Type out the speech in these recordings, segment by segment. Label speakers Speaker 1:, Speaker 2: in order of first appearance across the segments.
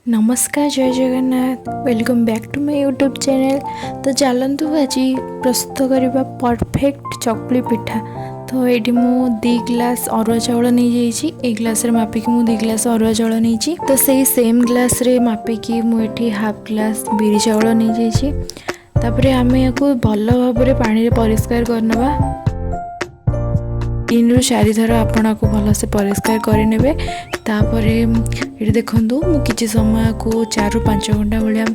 Speaker 1: नमस्कार जय Jagannath welcome back to my YouTube channel. तो चलतु आज प्रस्तुत करवा परफेक्ट चकुली पिठा। तो ये मु 2 गिलास अरुआ चाउल नहीं जाइए, एक गिलास मापिकी मु 2 गिलास अरुआ चाउल नहीं, तो सही सेम गिलास रे मापिकी मुझे हाफ गिलास बिरी चाउल नहीं जाइए। तापर आम या भल भाव पानी परिष्कार करनवा 3 ରୁ 4 थर आपण को भल से परिष्कार करे। तापर ये देखूँ मुझे समय को 4 ରୁ 5 घंटा भाया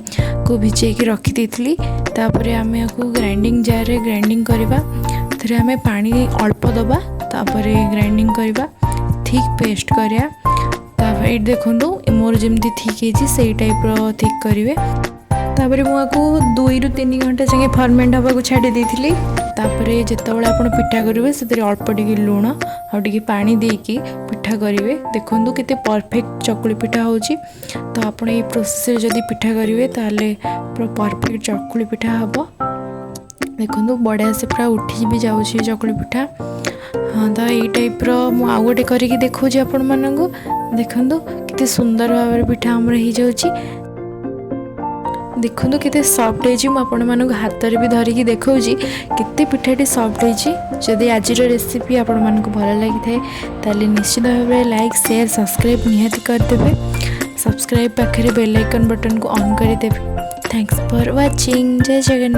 Speaker 1: को भिजे रखी देती। तापर आम या ग्राइंडिंग जार रे ग्राइंडिंग करवा, थे आम पानी अल्प दबा, तापर ग्राइंडिंग करवा ठीक पेस्ट करिया। तापर ये देखूँ मोर जमी ठीक है से टाइप ठीक करेंगे। तापर मुझे 2 ରୁ 3 घंटा जाए फर्मेंट हाँको छाड़ी देती। तापर जितेबाला आप पिठा करेंगे से अल्प टे लुण आगे पानी देकी पिठा करेंगे। देखो केते परफेक्ट चकुली पिठा होची। तो आप ये प्रोसेस जदि पिठा करेंगे ताले पूरा परफेक्ट चकुली पिठा हम। देखो बढ़िया से पूरा उठी भी जाऊँगी चकुली पिठा। हाँ तो यही टाइप मु आउ गोटे करके देखा आपण मानू। देखो केते सुंदर भाव पिठा आमर हो जाऊँगी। देखो केते सॉफ्ट है, मुझे हाथ में भी धरिकी देखा केते पिठाटी सॉफ्ट है। जदि आज रेसिपी आपण मानक भल लगी थाए निश्चित भाव में लाइक शेयर सब्सक्राइब निहाती करदे। सब्सक्राइब पाखे बेल आइकन बटन को ऑन करदे। Thanks for watching. जय जगन्नाथ।